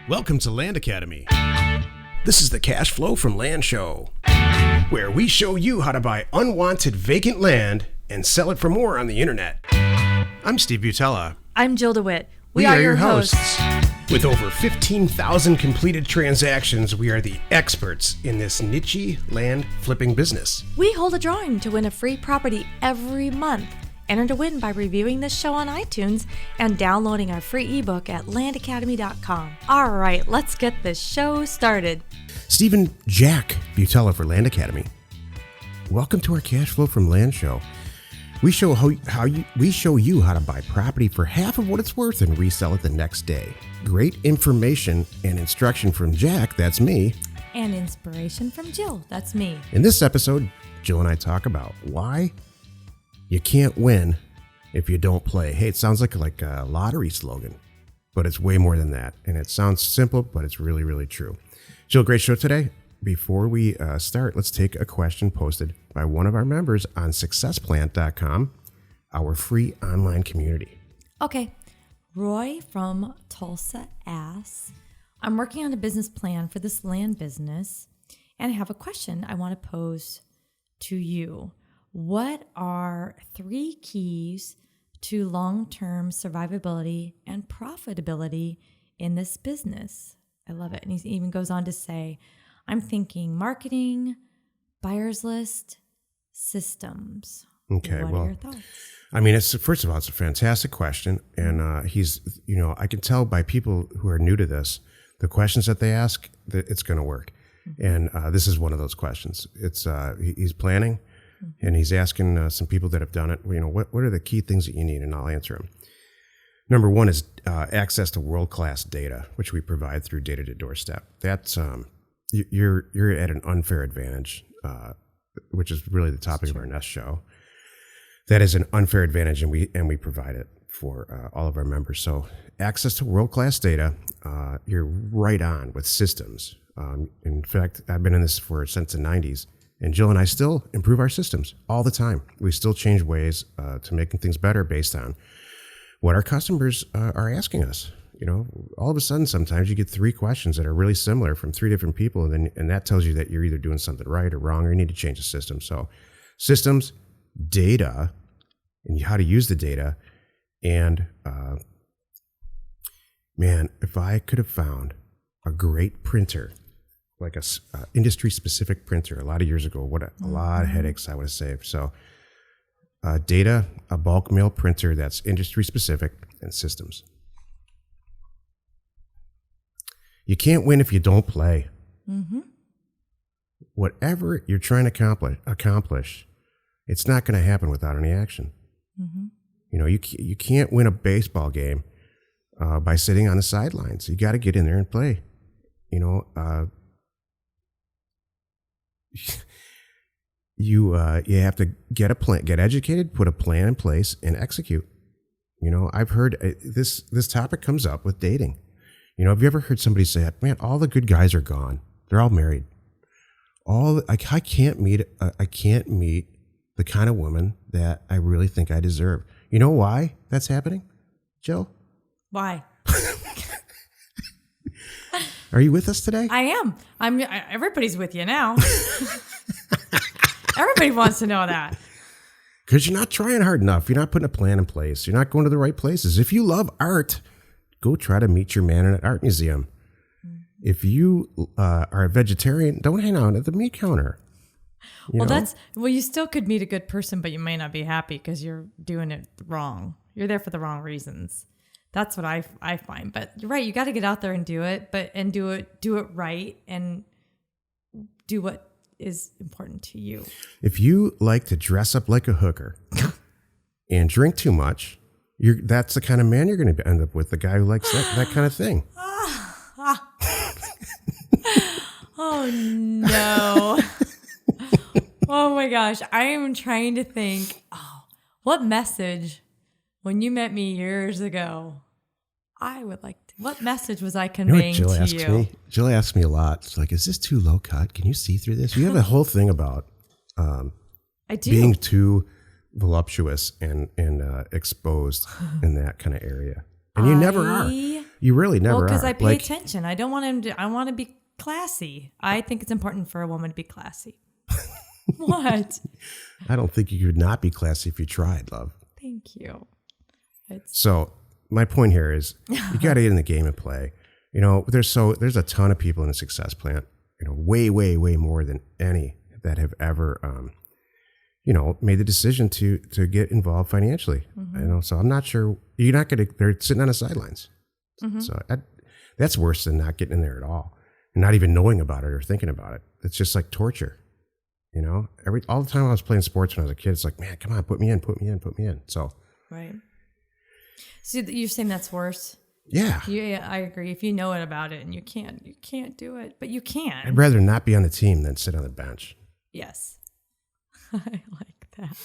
Welcome to Land Academy. This is the Cash Flow from Land show, where we show you how to buy unwanted vacant land and sell it for more on the internet. I'm Steve Butala. I'm Jill DeWit. We are your hosts. With over 15,000 completed transactions, we are the experts in this niche land flipping business. We hold a drawing to win a free property every month. Enter to win by reviewing this show on iTunes and downloading our free ebook at landacademy.com. All right, let's get this show started. Stephen Jack Butala for Land Academy. Welcome to our Cash Flow from Land show. We show you how to buy property for half of what it's worth and resell it the next day. Great information and instruction from Jack, that's me. And inspiration from Jill, that's me. In this episode, Jill and I talk about why you can't win if you don't play. Hey, it sounds like a lottery slogan, but it's way more than that. And it sounds simple, but it's really, really true. Jill, great show today. Before we start, let's take a question posted by one of our members on successplant.com, our free online community. Okay. Roy from Tulsa asks, I'm working on a business plan for this land business and I have a question I want to pose to you. What are 3 keys to long-term survivability and profitability in this business? I love it. And he even goes on to say, I'm thinking marketing, buyer's list, systems. Okay, what are your thoughts? I mean, first of all, it's a fantastic question. And I can tell by people who are new to this, the questions that they ask, that it's going to work. Mm-hmm. And this is one of those questions. It's he's planning. And he's asking some people that have done it, what are the key things that you need? And I'll answer them. Number one is access to world-class data, which we provide through Data to Doorstep. That's you're at an unfair advantage, which is really the topic of our next show. That is an unfair advantage, and we provide it for all of our members. So access to world-class data, you're right on with systems. In fact, I've been in this since the 90s. And Jill and I still improve our systems all the time. We still change ways to making things better based on what our customers are asking us. All of a sudden, sometimes you get 3 questions that are really similar from 3 different people, and that tells you that you're either doing something right or wrong, or you need to change the system. So, systems, data, and how to use the data, and if I could have found a great printer, like a industry-specific printer a lot of years ago, a lot of headaches I would have saved. So data, a bulk mail printer that's industry-specific, and systems. You can't win if you don't play. Mm-hmm. Whatever you're trying to accomplish, it's not going to happen without any action. Mm-hmm. You can't win a baseball game by sitting on the sidelines. You got to get in there and play. You have to get a plan, get educated, put a plan in place, and execute. I've heard this topic comes up with dating. Have you ever heard somebody say, "Man, all the good guys are gone. They're all married. I can't meet the kind of woman that I really think I deserve." You know why that's happening, Jill? Why? Are you with us today? I am. Everybody's with you now. Everybody wants to know that. Because you're not trying hard enough. You're not putting a plan in place. You're not going to the right places. If you love art, go try to meet your man in an art museum. If you are a vegetarian, don't hang out at the meat counter. You still could meet a good person, but you may not be happy because you're doing it wrong. You're there for the wrong reasons. That's what I find. But you're right. You got to get out there and do it, and do it right, and do what is important to you. If you like to dress up like a hooker and drink too much, that's the kind of man you're going to end up with, the guy who likes that kind of thing. Oh, no. Oh, my gosh. I am trying to think, what message, when you met me years ago, what message was I conveying to you? Jill asks me a lot. She's like, is this too low cut? Can you see through this? You have a whole thing about being too voluptuous and exposed in that kind of area. And you never are. You really never because are. I pay attention. I don't want him to. I want to be classy. I think it's important for a woman to be classy. What? I don't think you could not be classy if you tried, love. Thank you. So my point here is you got to get in the game and play. You know, there's a ton of people in a success plant, you know, way, way, way more than any that have ever, you know, made the decision to get involved financially. Mm-hmm. You know, so I'm not sure you're not going to, they're sitting on the sidelines. Mm-hmm. So that's worse than not getting in there at all and not even knowing about it or thinking about it. It's just like torture. You know, all the time I was playing sports when I was a kid, it's like, man, come on, put me in. So, right. So you're saying that's worse? Yeah. Yeah, I agree. If you know it about it and you can't do it, but you can. I'd rather not be on the team than sit on the bench. Yes. I like that.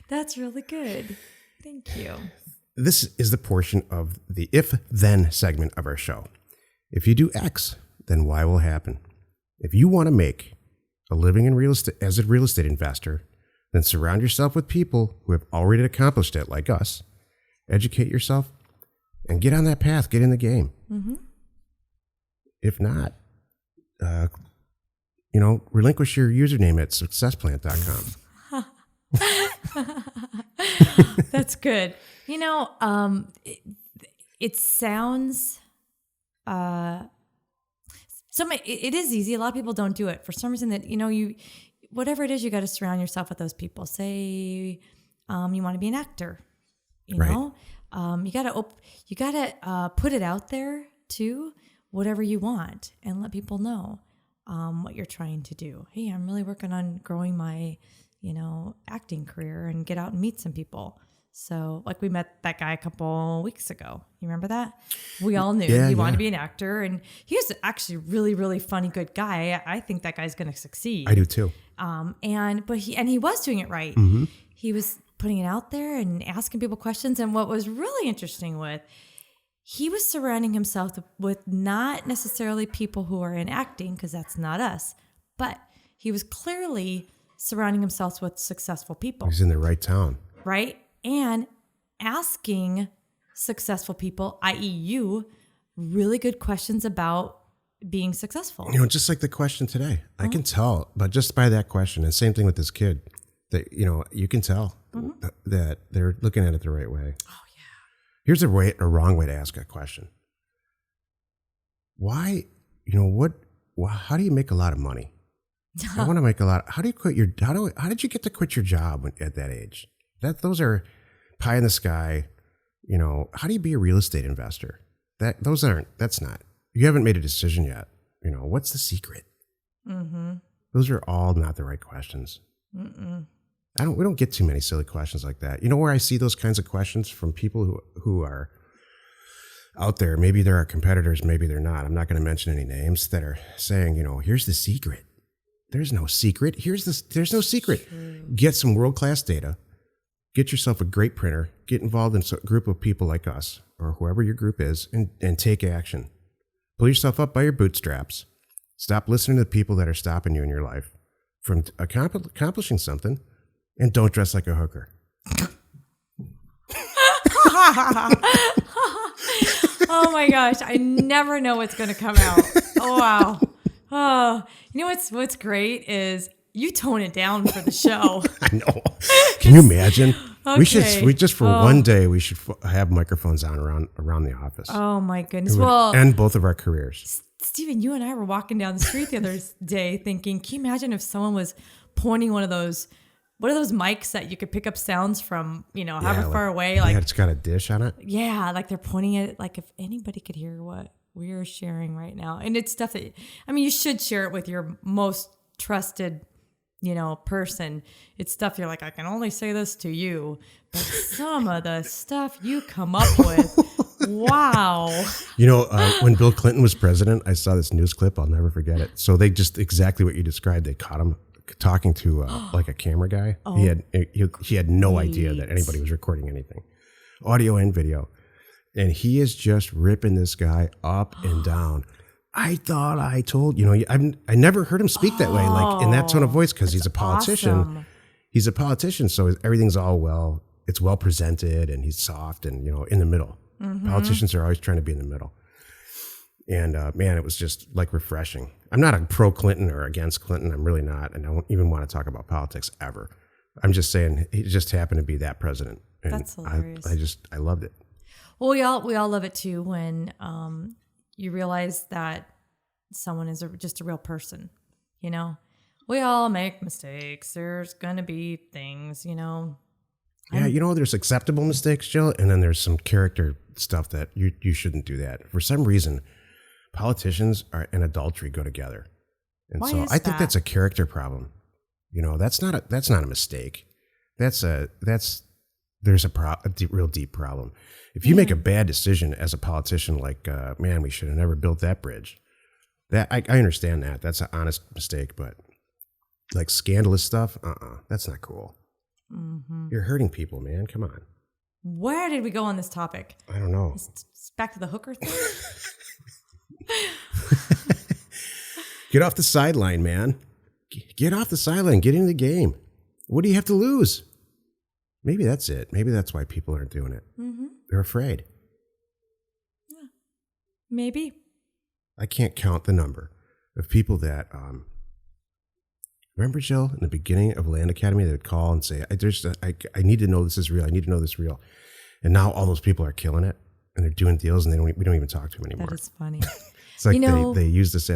That's really good. Thank you. This is the portion of the if-then segment of our show. If you do X, then Y will happen. If you want to make a living in real estate as a real estate investor, then surround yourself with people who have already accomplished it, like us. Educate yourself and get on that path. Get in the game. Mm-hmm. If not, you know, relinquish your username at successplant.com. That's good. You know, it sounds. It is easy. A lot of people don't do it for some reason. That, you know, whatever it is, you got to surround yourself with those people. Say, you want to be an actor. You know, you gotta put it out there too, whatever you want, and let people know what you're trying to do. Hey, I'm really working on growing my, you know, acting career and get out and meet some people. So, like, we met that guy a couple weeks ago. You remember that? We all knew he wanted to be an actor, and he was actually really, really funny, good guy. I think that guy's going to succeed. I do too. But he was doing it right. Mm-hmm. He was putting it out there and asking people questions. And what was really interesting he was surrounding himself with not necessarily people who are in acting, because that's not us, but he was clearly surrounding himself with successful people. He's in the right town. Right? And asking successful people, i.e. you, really good questions about being successful. You know, just like the question today, I can tell, but just by that question, and same thing with this kid, that, you know, you can tell that they're looking at it the right way. Oh, yeah. Here's a wrong way to ask a question. Why, you know, how do you make a lot of money? I want to make a lot. How did you get to quit your job at that age? Those are pie in the sky. You know, how do you be a real estate investor? That's not, you haven't made a decision yet. You know, what's the secret? Mm-hmm. Those are all not the right questions. Mm-mm. We don't get too many silly questions like that. You know where I see those kinds of questions from people who are out there? Maybe they're our competitors, maybe they're not. I'm not going to mention any names, that are saying, you know, here's the secret. There's no secret. There's no secret. Get some world-class data. Get yourself a great printer. Get involved in a group of people like us, or whoever your group is, and take action. Pull yourself up by your bootstraps. Stop listening to the people that are stopping you in your life from accomplishing something, and don't dress like a hooker. Oh my gosh, I never know what's going to come out. Oh, wow. Oh, you know what's great is you tone it down for the show. I know. Can you imagine? Okay. We just for one day we should have microphones on around the office. Oh my goodness. Well, end both of our careers. Stephen, you and I were walking down the street the other day thinking, can you imagine if someone was pointing one of those mics that you could pick up sounds from, you know, however far away? Like, it's got a dish on it. Yeah, like they're pointing at it, like if anybody could hear what we're sharing right now. And it's stuff that, I mean, you should share it with your most trusted, you know, person. It's stuff you're like, I can only say this to you. But some of the stuff you come up with, wow. You know, when Bill Clinton was president, I saw this news clip. I'll never forget it. So they just exactly what you described. They caught him talking to like a camera guy. Oh, he had no idea that anybody was recording anything, audio and video. And he is just ripping this guy up and down. I thought I told, you know, I never heard him speak that way, like in that tone of voice, because he's a politician. Awesome. He's a politician, so everything's all it's well presented, and he's soft and, you know, in the middle. Politicians are always trying to be in the middle. And man, it was just like refreshing. I'm not a pro Clinton or against Clinton. I'm really not. And I don't even want to talk about politics ever. I'm just saying he just happened to be that president. And That's hilarious. I loved it. Well, we all love it too when you realize that someone is just a real person. You know, we all make mistakes. There's gonna be things, you know. Yeah, you know, there's acceptable mistakes, Jill, and then there's some character stuff that you shouldn't do that. For some reason, politicians and adultery go together, and Why so is I think that? that's a character problem. You know, that's not a mistake. There's a real deep problem. If you make a bad decision as a politician, like man, we should have never built that bridge. That I understand that. That's an honest mistake, but like scandalous stuff, that's not cool. Mm-hmm. You're hurting people, man. Come on. Where did we go on this topic? I don't know. It's back to the hooker thing. Get off the sideline, man. Get off the sideline. Get into the game. What do you have to lose? Maybe that's it. Maybe that's why people aren't doing it. Mm-hmm. They're afraid. Yeah. Maybe. I can't count the number of people that, remember, Jill, in the beginning of Land Academy, they would call and say, I need to know this is real. I need to know this is real. And now all those people are killing it and they're doing deals and we don't even talk to them anymore. That is funny. It's like they used us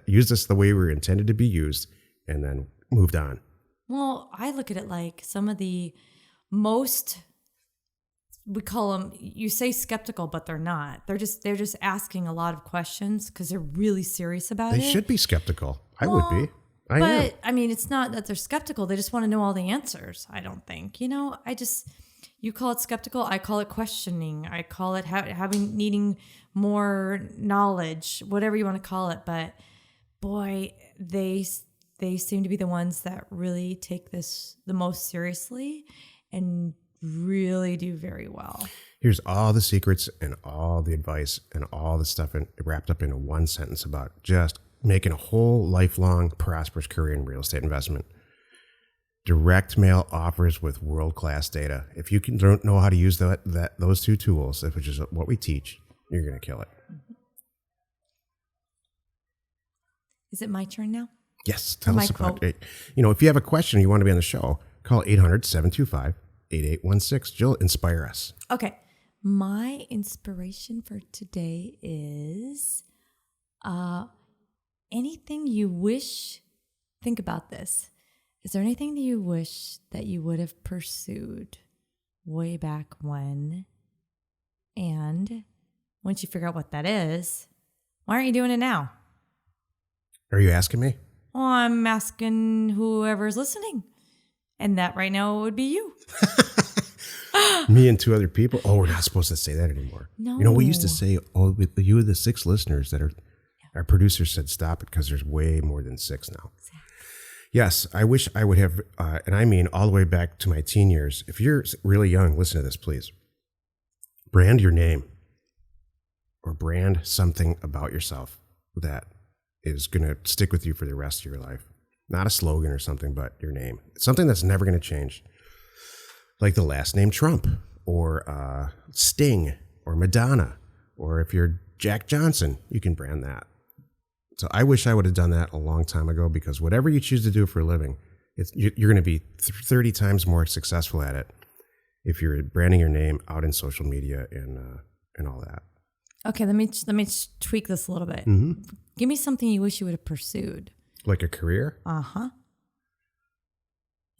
used us the way we were intended to be used and then moved on. Well, I look at it like some of the most, we call them, you say skeptical, but they're not. They're just asking a lot of questions because they're really serious about it. They should be skeptical. I would be. I am. I mean, it's not that they're skeptical. They just want to know all the answers, I don't think. You know, you call it skeptical. I call it questioning. I call it needing more knowledge, whatever you want to call it. But boy, they seem to be the ones that really take this the most seriously and really do very well. Here's all the secrets and all the advice and all the stuff wrapped up into one sentence about just making a whole lifelong prosperous career in real estate investment. Direct mail offers with world-class data. If you don't know how to use those two tools, which is what we teach, you're going to kill it. Is it my turn now? Yes. Tell us about it. You know, if you have a question you want to be on the show, call 800-725-8816. Jill, inspire us. Okay. My inspiration for today is anything you wish, think about this. Is there anything that you wish that you would have pursued way back when? And once you figure out what that is, why aren't you doing it now? Are you asking me? Well, I'm asking whoever's listening. And that right now would be you. Me and two other people? Oh, we're not supposed to say that anymore. No. You know, we used to say, with you and the 6 listeners that are, our producer said stop it because there's way more than 6 now. Exactly. Yes, I wish I would have, and I mean all the way back to my teen years. If you're really young, listen to this, please. Brand your name or brand something about yourself that is going to stick with you for the rest of your life. Not a slogan or something, but your name. Something that's never going to change. Like the last name Trump or Sting or Madonna. Or if you're Jack Johnson, you can brand that. So I wish I would have done that a long time ago because whatever you choose to do for a living, you're going to be 30 times more successful at it if you're branding your name out in social media and all that. Okay, let me tweak this a little bit. Mm-hmm. Give me something you wish you would have pursued. Like a career? Uh-huh.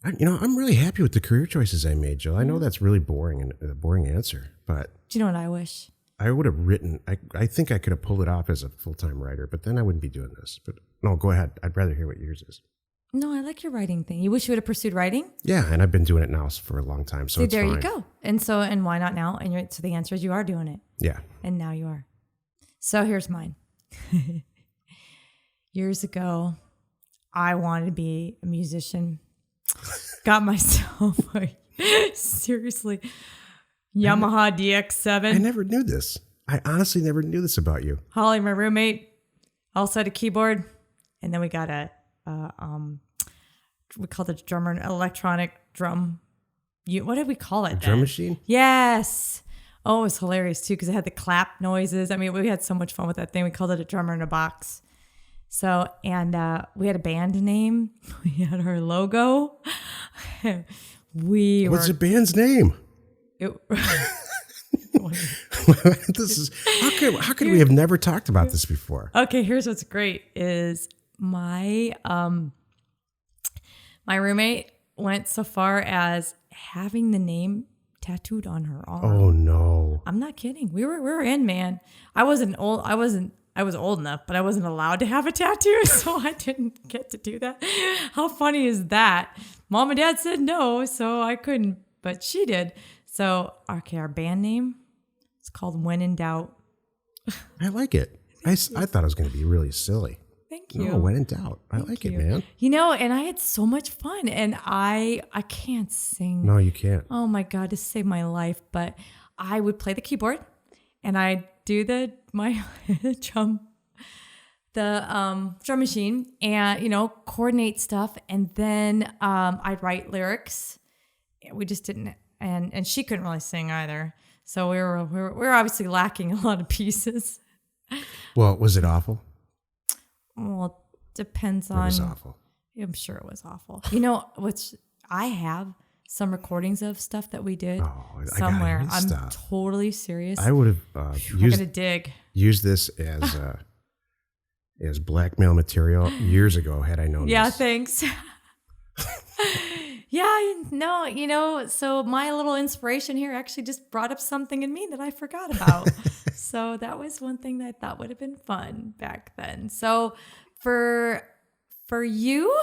I'm really happy with the career choices I made, Jill. I know that's really boring and a boring answer, but do you know what I wish? I would have written. I think I could have pulled it off as a full-time writer, but then I wouldn't be doing this. But no, go ahead. I'd rather hear what yours is. No, I like your writing thing. You wish you would have pursued writing? Yeah, and I've been doing it now for a long time, so it's there fine. You go. And why not now? And so the answer is you are doing it. Yeah. And now you are. So here's mine. Years ago, I wanted to be a musician. Got myself seriously Yamaha DX7. I never knew this. I honestly never knew this about you. Holly, my roommate, also had a keyboard, and then we got we called it an electronic drum. What did we call it? A drum machine? Yes. Oh, it was hilarious too because it had the clap noises. I mean, we had so much fun with that thing. We called it a drummer in a box. So, and we had a band name. We had our logo. What's the band's name? This is how could we have never talked about this before? Okay, here's what's great is my my roommate went so far as having the name tattooed on her arm. Oh no. I'm not kidding. We were in, man. I was old enough, but I wasn't allowed to have a tattoo, so I didn't get to do that. How funny is that? Mom and Dad said no, so I couldn't, but she did. So, okay, our band name is called When in Doubt. I like it. I thought it was going to be really silly. Thank you. No, When in Doubt. I like it, man. You know, and I had so much fun, and I can't sing. No, you can't. Oh my God, to save my life. But I would play the keyboard, and I'd do the drum machine, and coordinate stuff, and then I'd write lyrics. We just didn't, and she couldn't really sing either. So we were obviously lacking a lot of pieces. Well, was it awful? Well, depends on. It was awful. I'm sure it was awful. I have some recordings of stuff that we did somewhere. I'm totally serious. I would have used this as blackmail material years ago had I known. Yeah, this. Thanks. So my little inspiration here actually just brought up something in me that I forgot about. So that was one thing that I thought would have been fun back then. So for you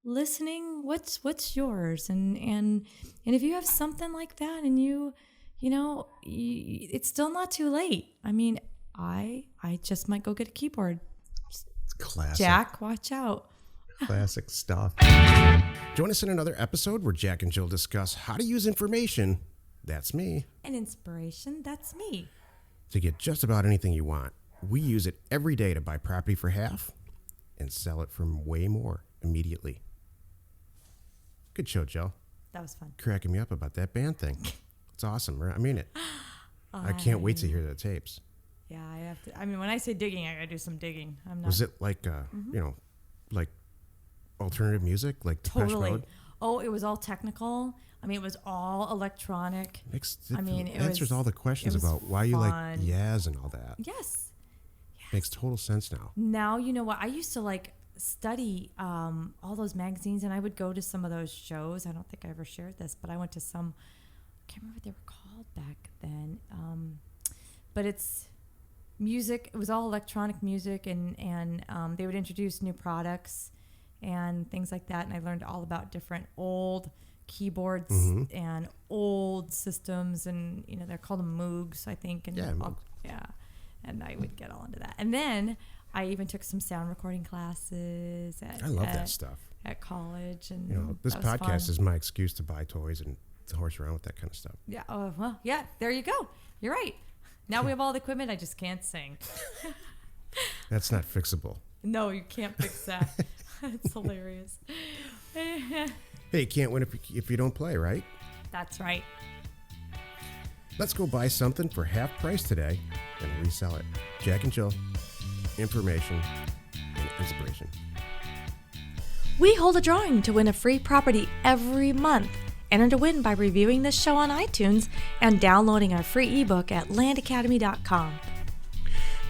listening, what's yours? And if you have something like that and it's still not too late. I mean, I just might go get a keyboard. It's classic. Jack, watch out. Classic stuff. Join us in another episode where Jack and Jill discuss how to use information, that's me, and inspiration, that's me, to get just about anything you want. We use it every day to buy property for half and sell it for way more immediately. Good show, Jill. That was fun. Cracking me up about that band thing. It's awesome. I mean it. I can't wait to hear the tapes. Yeah, I have to. I mean, when I say digging, I gotta do some digging. Was it like, like alternative music, like Depeche Mode? Oh, it was all technical. I mean, it was all electronic. Answers all the questions about why you like Yaz and all that. Yes. Makes total sense now. Now, you know what? I used to study all those magazines, and I would go to some of those shows. I don't think I ever shared this, but I went to some, I can't remember what they were called back then. But it's music. It was all electronic music, and they would introduce new products and things like that. And I learned all about different old keyboards and old systems, and they're called them Moogs, I think. And Moogs. Yeah. And I would get all into that. And then I even took some sound recording classes. I love that stuff. At college. And this podcast is my excuse to buy toys and to horse around with that kind of stuff. Yeah. Well, yeah, there you go. You're right. Now we have all the equipment. I just can't sing. That's not fixable. No, you can't fix that. It's hilarious. Hey, you can't win if you don't play, right? That's right. Let's go buy something for half price today and resell it. Jack and Jill, information and inspiration. We hold a drawing to win a free property every month. Enter to win by reviewing this show on iTunes and downloading our free ebook at landacademy.com.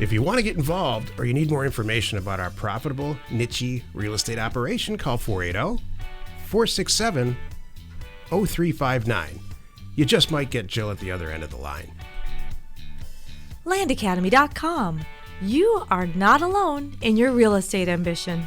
If you want to get involved or you need more information about our profitable, niche real estate operation, call 480-467-0359. You just might get Jill at the other end of the line. landacademy.com. You are not alone in your real estate ambition.